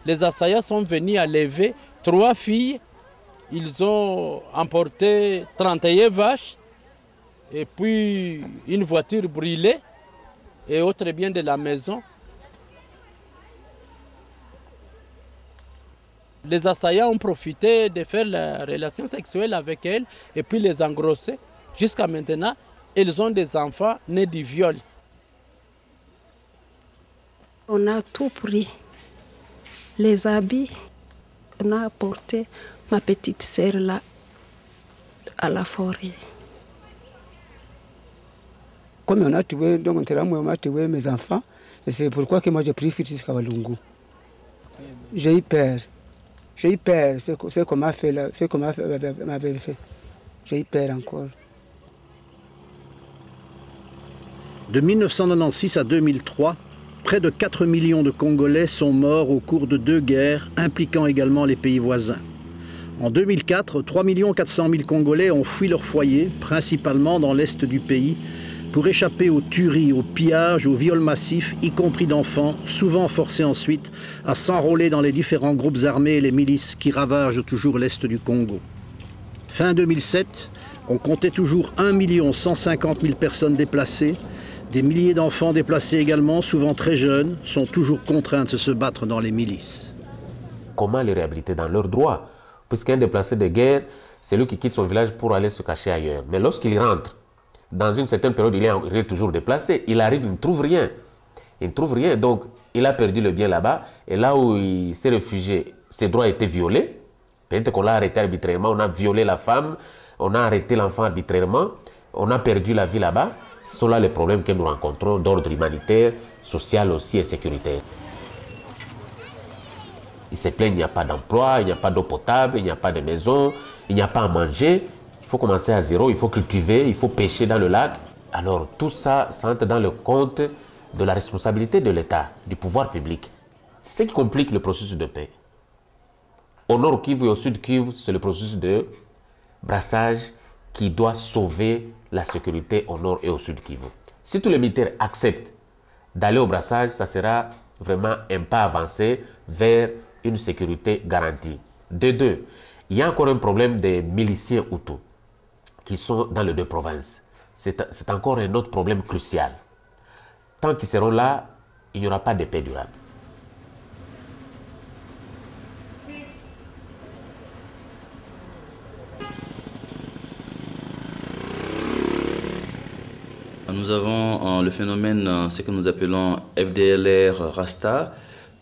les assaillants sont venus enlever 3 filles. Ils ont emporté 31 vaches et puis une voiture brûlée et autres biens de la maison. Les assaillants ont profité de faire la relation sexuelle avec elles et puis les engrosser. Jusqu'à maintenant, ils ont des enfants nés du viol. On a tout pris. Les habits, on a apporté ma petite sœur là, à la forêt. Comme on a tué, donc on a tué mes enfants, et c'est pourquoi que moi j'ai pris fuite jusqu'à Walungu. J'ai eu peur. J'ai eu peur, c'est qu'on m'a fait là, c'est qu'on m'avait fait. J'ai eu peur encore. De 1996 à 2003, près de 4 millions de Congolais sont morts au cours de 2 guerres impliquant également les pays voisins. En 2004, 3 400 000 Congolais ont fui leur foyer, principalement dans l'est du pays, pour échapper aux tueries, aux pillages, aux viols massifs, y compris d'enfants, souvent forcés ensuite à s'enrôler dans les différents groupes armés et les milices qui ravagent toujours l'est du Congo. Fin 2007, on comptait toujours 1 150 000 personnes déplacées. Des milliers d'enfants déplacés également, souvent très jeunes, sont toujours contraints de se battre dans les milices. Comment les réhabiliter dans leurs droits? Puisqu'un déplacé de guerre, c'est lui qui quitte son village pour aller se cacher ailleurs. Mais lorsqu'il rentre, dans une certaine période, il est toujours déplacé. Il arrive, il ne trouve rien. Il ne trouve rien, donc il a perdu le bien là-bas. Et là où il s'est réfugié, ses droits étaient violés. Peut-être qu'on l'a arrêté arbitrairement, on a violé la femme, on a arrêté l'enfant arbitrairement, on a perdu la vie là-bas. Ce sont là les problèmes que nous rencontrons d'ordre humanitaire, social aussi et sécuritaire. Ils se plaignent, il n'y a pas d'emploi, il n'y a pas d'eau potable, il n'y a pas de maison, il n'y a pas à manger. Il faut commencer à zéro, il faut cultiver, il faut pêcher dans le lac. Alors tout ça, ça entre dans le compte de la responsabilité de l'État, du pouvoir public. C'est ce qui complique le processus de paix. Au nord Kivu et au sud Kivu, c'est le processus de brassage qui doit sauver la sécurité au nord et au sud Kivu. Si tous les militaires acceptent d'aller au brassage, ça sera vraiment un pas avancé vers une sécurité garantie. De deux, il y a encore un problème des miliciens Hutus qui sont dans les 2 provinces. C'est encore un autre problème crucial. Tant qu'ils seront là, il n'y aura pas de paix durable. Nous avons le phénomène, ce que nous appelons FDLR Rasta.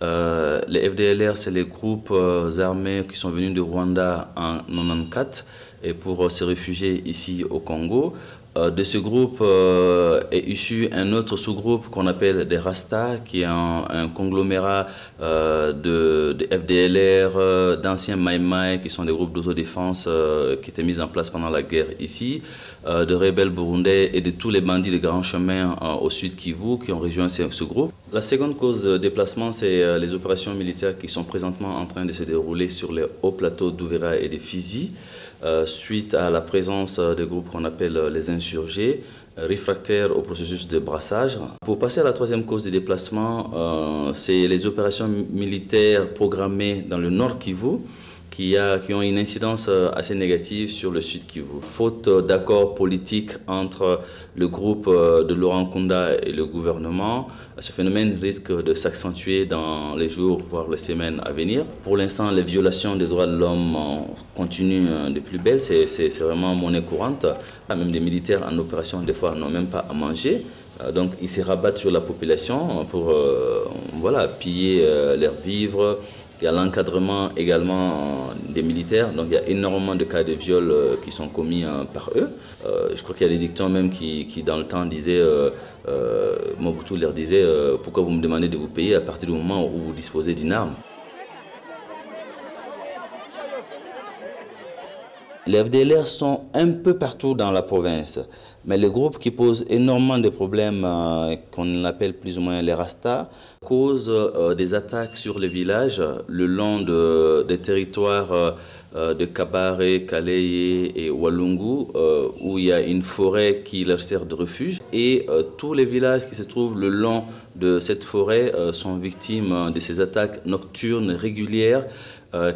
Les FDLR, c'est les groupes armés qui sont venus de Rwanda en 1994 et pour se réfugier ici au Congo. De ce groupe est issu un autre sous-groupe qu'on appelle des Rasta, qui est un conglomérat de FDLR, d'anciens Maïmaï, qui sont des groupes d'autodéfense qui étaient mis en place pendant la guerre ici, de rebelles burundais et de tous les bandits de grands chemins au sud Kivu qui ont rejoint ce groupe. La seconde cause de déplacement, c'est les opérations militaires qui sont présentement en train de se dérouler sur les hauts plateaux d'Ouvira et de Fizi, suite à la présence de groupes qu'on appelle les insurgés, réfractaires au processus de brassage. Pour passer à la troisième cause de déplacement, c'est les opérations militaires programmées dans le nord Kivu, qui ont une incidence assez négative sur le sud Kivu. Faute d'accord politique entre le groupe de Laurent Nkunda et le gouvernement, ce phénomène risque de s'accentuer dans les jours, voire les semaines à venir. Pour l'instant, les violations des droits de l'homme continuent de plus belle, c'est vraiment monnaie courante. Même des militaires en opération, des fois, n'ont même pas à manger. Donc, ils se rabattent sur la population pour piller leurs vivres. Il y a l'encadrement également des militaires, donc il y a énormément de cas de viol qui sont commis par eux. Je crois qu'il y a des dictons même qui dans le temps disaient, Mobutu leur disait, pourquoi vous me demandez de vous payer à partir du moment où vous disposez d'une arme. Les FDLR sont un peu partout dans la province, mais les groupes qui posent énormément de problèmes, qu'on appelle plus ou moins les Rastas, causent des attaques sur les villages le long des territoires de Kabare, Kaleye et Walungu, où il y a une forêt qui leur sert de refuge. et tous les villages qui se trouvent le long de cette forêt sont victimes de ces attaques nocturnes régulières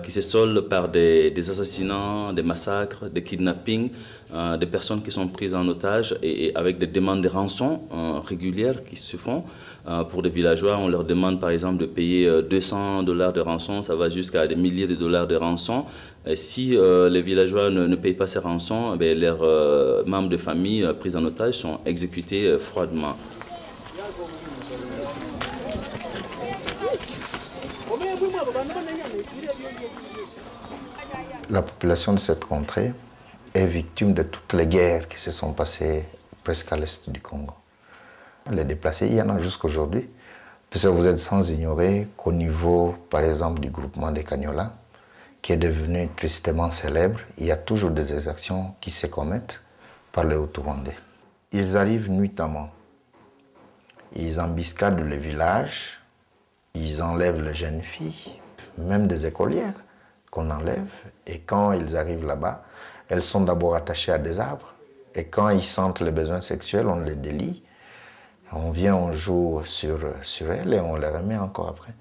qui se soldent par des assassinats, des massacres, des kidnappings, des personnes qui sont prises en otage et avec des demandes de rançon régulières qui se font. Pour des villageois, on leur demande par exemple de payer $200 de rançon, ça va jusqu'à des milliers de dollars de rançon. Et si les villageois ne payent pas ces rançons, leurs membres de famille pris en otage sont exécutés froidement. La population de cette contrée est victime de toutes les guerres qui se sont passées presque à l'est du Congo. Les déplacés, il y en a jusqu'aujourd'hui, parce que vous êtes sans ignorer qu'au niveau, par exemple, du groupement des Cagnola, qui est devenu tristement célèbre, il y a toujours des exactions qui se commettent par les Hutu-Rwandais. Ils arrivent nuitamment, ils embuscadent les villages, ils enlèvent les jeunes filles, même des écolières qu'on enlève, et quand ils arrivent là-bas, elles sont d'abord attachées à des arbres, et quand ils sentent les besoins sexuels, on les délie, on vient, on joue sur elles et on les remet encore après.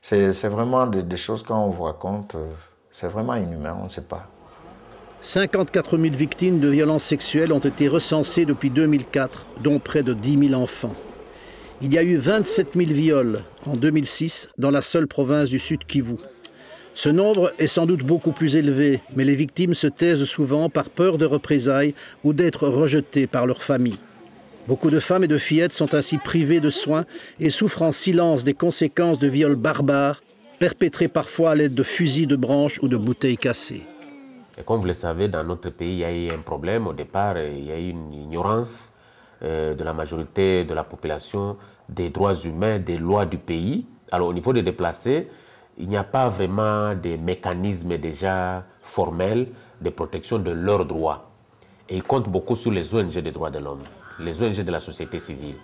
C'est vraiment des choses, quand on vous raconte, c'est vraiment inhumain, on ne sait pas. 54 000 victimes de violences sexuelles ont été recensées depuis 2004, dont près de 10 000 enfants. Il y a eu 27 000 viols en 2006 dans la seule province du Sud Kivu. Ce nombre est sans doute beaucoup plus élevé, mais les victimes se taisent souvent par peur de représailles ou d'être rejetées par leur famille. Beaucoup de femmes et de fillettes sont ainsi privées de soins et souffrent en silence des conséquences de viols barbares, perpétrés parfois à l'aide de fusils de branches ou de bouteilles cassées. Et comme vous le savez, dans notre pays, il y a eu un problème. Au départ, il y a eu une ignorance de la majorité de la population des droits humains, des lois du pays. Alors au niveau des déplacés, il n'y a pas vraiment de mécanismes déjà formels de protection de leurs droits. Et ils comptent beaucoup sur les ONG des droits de l'homme, les ONG de la société civile.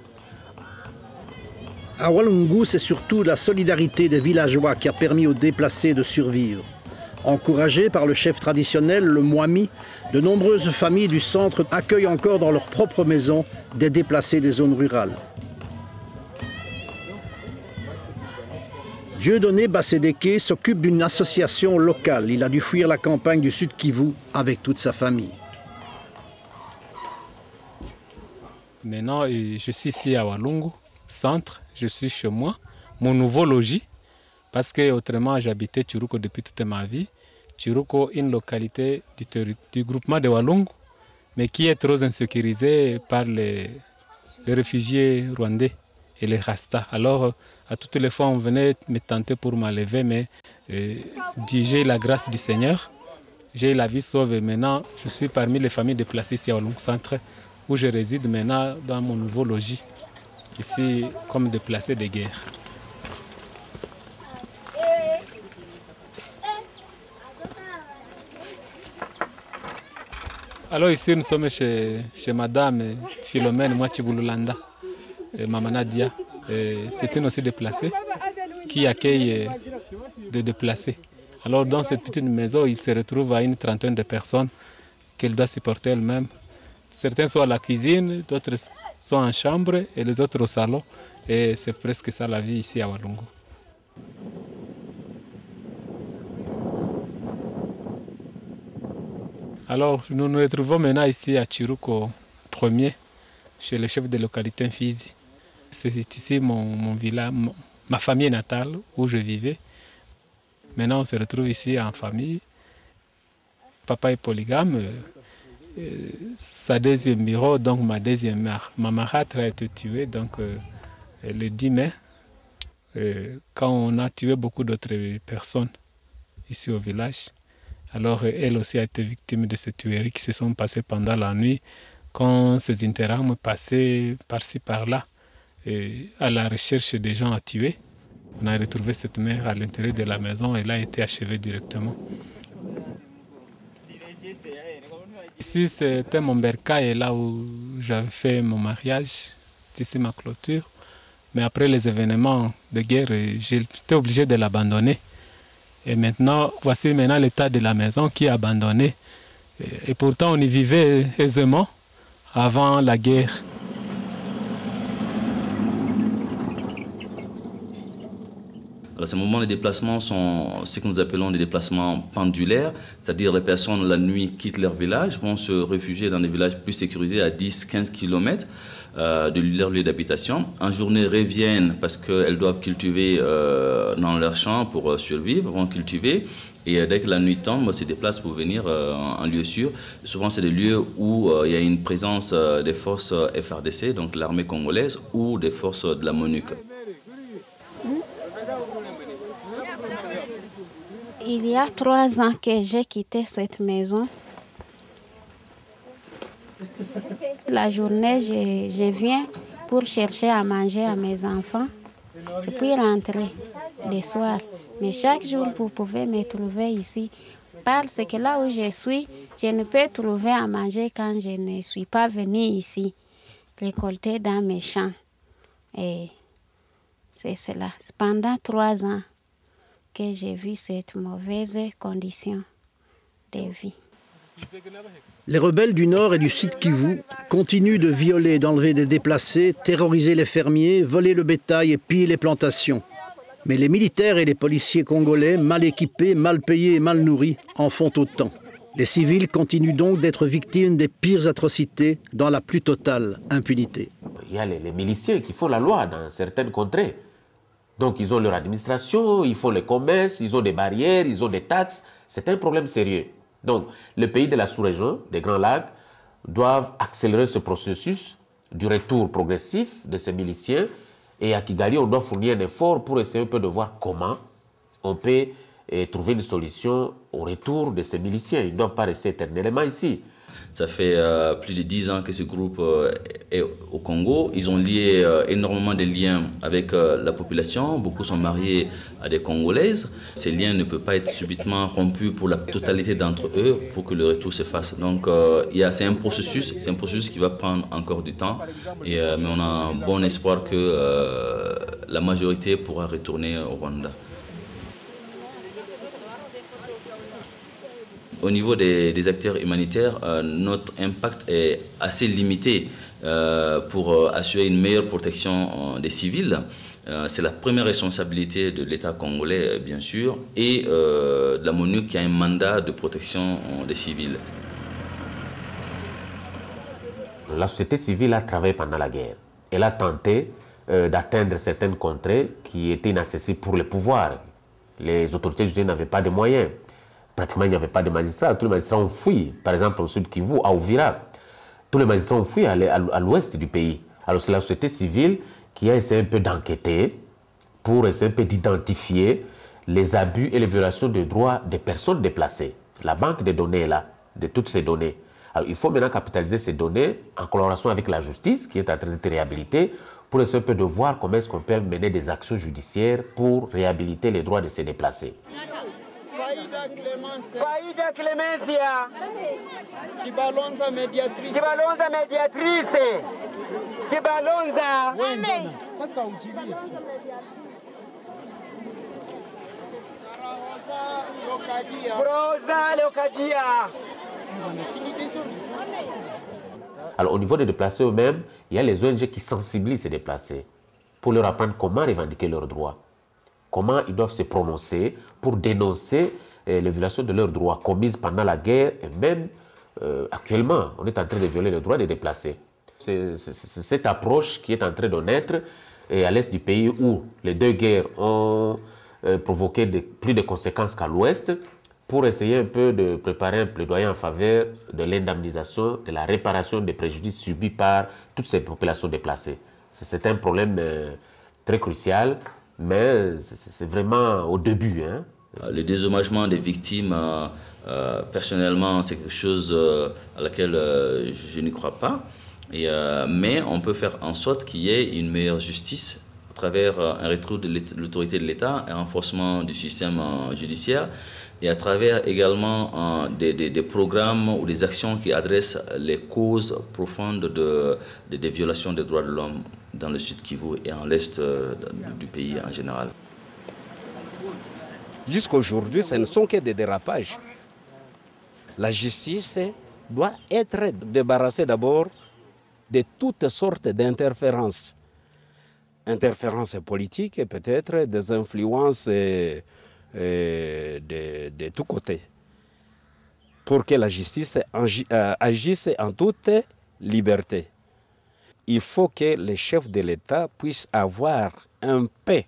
À Walungu, c'est surtout la solidarité des villageois qui a permis aux déplacés de survivre. Encouragés par le chef traditionnel, le Mwami, de nombreuses familles du centre accueillent encore dans leur propre maison des déplacés des zones rurales. Dieudonné Bassédeke s'occupe d'une association locale. Il a dû fuir la campagne du Sud Kivu avec toute sa famille. Maintenant, je suis ici à Walungu, centre, je suis chez moi, mon nouveau logis, parce que autrement j'habitais Tchirouko depuis toute ma vie. Tchirouko, une localité du groupement de Walungu, mais qui est trop insécurisée par les réfugiés rwandais et les Rasta. Alors, à toutes les fois, on venait me tenter pour m'enlever, mais j'ai la grâce du Seigneur, j'ai la vie sauve et maintenant je suis parmi les familles déplacées ici à Walungu centre, où je réside maintenant dans mon nouveau logis, ici comme déplacé de guerre. Alors ici nous sommes chez Madame Philomène Mwachibululanda, Maman Nadia. C'est une aussi déplacée qui accueille des déplacés. Alors dans cette petite maison, il se retrouve à une trentaine de personnes qu'elle doit supporter elle-même. Certains sont à la cuisine, d'autres sont en chambre et les autres au salon. Et c'est presque ça la vie ici à Walungu. Alors nous nous retrouvons maintenant ici à Tchirouko 1er, chez le chef de localité Fizi. C'est ici mon village, ma famille natale où je vivais. Maintenant on se retrouve ici en famille. Papa est polygame. Sa deuxième bureau, donc ma deuxième mère. Ma marâtre a été tuée donc, le 10 mai, quand on a tué beaucoup d'autres personnes ici au village. Alors elle aussi a été victime de ces tueries qui se sont passées pendant la nuit, quand ces interarmes passaient par-ci par-là à la recherche des gens à tuer. On a retrouvé cette mère à l'intérieur de la maison et elle a été achevée directement. Ici, c'était mon bercail, là où j'avais fait mon mariage. C'est ici ma clôture. Mais après les événements de guerre, j'étais obligé de l'abandonner. Et maintenant, voici maintenant l'état de la maison qui est abandonné. Et pourtant, on y vivait aisément avant la guerre. Ces moments de déplacement sont ce que nous appelons des déplacements pendulaires, c'est-à-dire les personnes la nuit quittent leur village, vont se réfugier dans des villages plus sécurisés à 10-15 km de leur lieu d'habitation. En journée reviennent parce qu'elles doivent cultiver dans leurs champs pour survivre, vont cultiver. Et dès que la nuit tombe, se déplacent pour venir en lieu sûr. Souvent, c'est des lieux où il y a une présence des forces FARDC, donc l'armée congolaise, ou des forces de la MONUC. Il y a 3 ans que j'ai quitté cette maison. La journée, je viens pour chercher à manger à mes enfants et puis rentrer le soir. Mais chaque jour, vous pouvez me trouver ici parce que là où je suis, je ne peux trouver à manger quand je ne suis pas venue ici, récolter dans mes champs. Et c'est cela. Pendant 3 ans que j'ai vu cette mauvaise condition de vie. Les rebelles du Nord et du Sud Kivu continuent de violer, d'enlever des déplacés, terroriser les fermiers, voler le bétail et piller les plantations. Mais les militaires et les policiers congolais, mal équipés, mal payés et mal nourris, en font autant. Les civils continuent donc d'être victimes des pires atrocités dans la plus totale impunité. Il y a les miliciens qui font la loi dans certaines contrées. Donc ils ont leur administration, ils font les commerces, ils ont des barrières, ils ont des taxes. C'est un problème sérieux. Donc les pays de la sous-région, des Grands Lacs, doivent accélérer ce processus du retour progressif de ces miliciens. Et à Kigali, on doit fournir un effort pour essayer un peu de voir comment on peut trouver une solution au retour de ces miliciens. Ils ne doivent pas rester éternellement ici. Ça fait plus de 10 ans que ce groupe est au Congo. Ils ont lié énormément de liens avec la population. Beaucoup sont mariés à des Congolaises. Ces liens ne peuvent pas être subitement rompus pour la totalité d'entre eux pour que le retour se fasse. Donc c'est un processus qui va prendre encore du temps. Mais on a un bon espoir que la majorité pourra retourner au Rwanda. Au niveau des acteurs humanitaires, notre impact est assez limité pour assurer une meilleure protection des civils. C'est la première responsabilité de l'État congolais, bien sûr, et de la MONUC qui a un mandat de protection des civils. La société civile a travaillé pendant la guerre. Elle a tenté d'atteindre certaines contrées qui étaient inaccessibles pour le pouvoir. Les autorités judiciaires n'avaient pas de moyens. Pratiquement, il n'y avait pas de magistrats. Tous les magistrats ont fui. Par exemple, au sud Kivu, à Uvira, tous les magistrats ont fui à l'ouest du pays. Alors, c'est la société civile qui a essayé un peu d'enquêter pour essayer un peu d'identifier les abus et les violations des droits des personnes déplacées. La banque des données est là, de toutes ces données. Alors, il faut maintenant capitaliser ces données en collaboration avec la justice qui est en train d'être réhabilitée pour essayer un peu de voir comment est-ce qu'on peut mener des actions judiciaires pour réhabiliter les droits de ces déplacés. Faida Clemencia. Chibalonza mediatrice. Chibalonza mediatrice. Chibalonza. Sasa ujibia. Rosa Locadia. Alors au niveau des déplacés eux-mêmes, il y a les ONG qui sensibilisent ces déplacés pour leur apprendre comment revendiquer leurs droits. Comment ils doivent se prononcer pour dénoncer les violations de leurs droits commises pendant la guerre et même actuellement, on est en train de violer les droits des déplacés. C'est cette approche qui est en train de naître à l'est du pays où les deux guerres ont provoqué plus de conséquences qu'à l'ouest pour essayer un peu de préparer un plaidoyer en faveur de l'indemnisation, de la réparation des préjudices subis par toutes ces populations déplacées. C'est un problème très crucial. Mais c'est vraiment au début. Hein. Le dédommagement des victimes, personnellement, c'est quelque chose à laquelle je ne crois pas. Mais on peut faire en sorte qu'il y ait une meilleure justice à travers un retour de l'autorité de l'État, un renforcement du système judiciaire et à travers également des programmes ou des actions qui adressent les causes profondes des violations des droits de l'homme dans le sud Kivu et en l'est du pays en général. Jusqu'à aujourd'hui, ce ne sont que des dérapages. La justice doit être débarrassée d'abord de toutes sortes d'interférences. interférences politiques et peut-être des influences de tous côtés, pour que la justice agisse en toute liberté. Il faut que les chefs de l'État puissent avoir un peu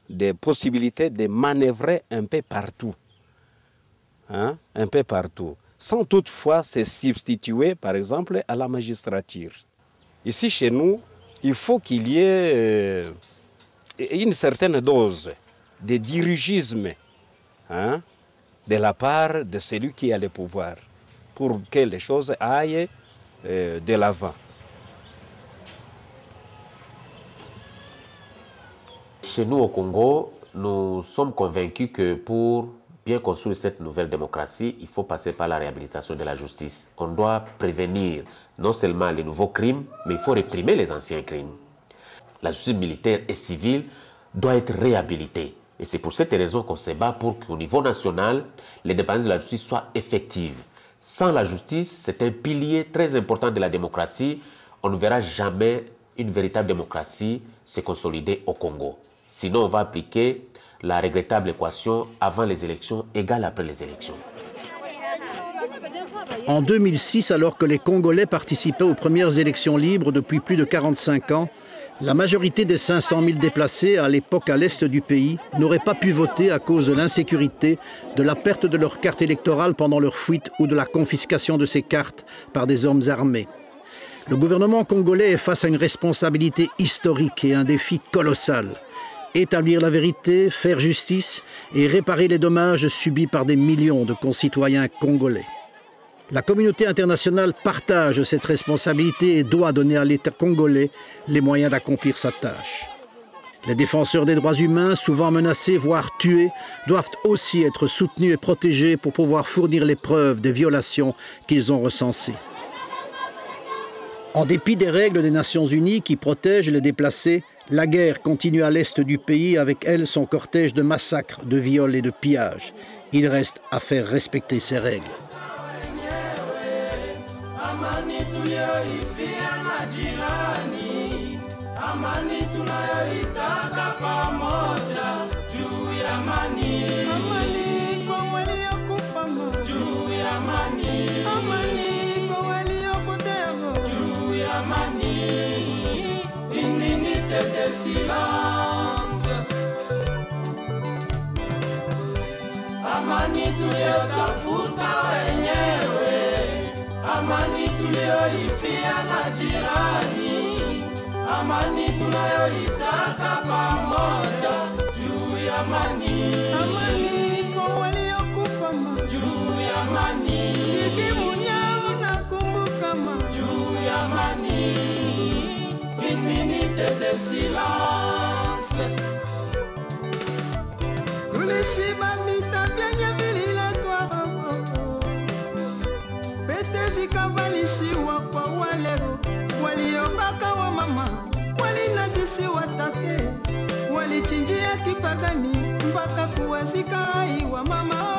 de possibilités de manœuvrer un peu partout. Un peu partout, sans toutefois se substituer, par exemple, à la magistrature. Ici, chez nous, il faut qu'il y ait une certaine dose de dirigisme de la part de celui qui a le pouvoir, pour que les choses aillent de l'avant. Chez nous au Congo, nous sommes convaincus que pour bien construire cette nouvelle démocratie, il faut passer par la réhabilitation de la justice. On doit prévenir non seulement les nouveaux crimes, mais il faut réprimer les anciens crimes. La justice militaire et civile doit être réhabilitée. Et c'est pour cette raison qu'on se bat pour qu'au niveau national, l'indépendance de la justice soit effective. Sans la justice, c'est un pilier très important de la démocratie. On ne verra jamais une véritable démocratie se consolider au Congo. Sinon, on va appliquer la regrettable équation avant les élections égale après les élections. En 2006, alors que les Congolais participaient aux premières élections libres depuis plus de 45 ans, la majorité des 500 000 déplacés à l'époque à l'est du pays n'auraient pas pu voter à cause de l'insécurité, de la perte de leur carte électorale pendant leur fuite ou de la confiscation de ces cartes par des hommes armés. Le gouvernement congolais est face à une responsabilité historique et un défi colossal. Établir la vérité, faire justice et réparer les dommages subis par des millions de concitoyens congolais. La communauté internationale partage cette responsabilité et doit donner à l'État congolais les moyens d'accomplir sa tâche. Les défenseurs des droits humains, souvent menacés, voire tués, doivent aussi être soutenus et protégés pour pouvoir fournir les preuves des violations qu'ils ont recensées. En dépit des règles des Nations Unies qui protègent les déplacés, la guerre continue à l'est du pays, avec elle son cortège de massacres, de viols et de pillages. Il reste à faire respecter ces règles. De silence. Amani tuliyotafuta wenyewe, amani tuliyoifia na jirani, amani tunayoitaka pamoja, juu ya amani, amani kwa waliokufa, juu ya amani, nikimunyao nakumbuka, juu ya amani. Une minute de silence. Tulishiba vita vyenye vililetwa pete zikavalishiwa kwa wale waliobaka wa mama, walinajisiwa tate, walichinjia kipagani mpaka kuwazika hai wa mama.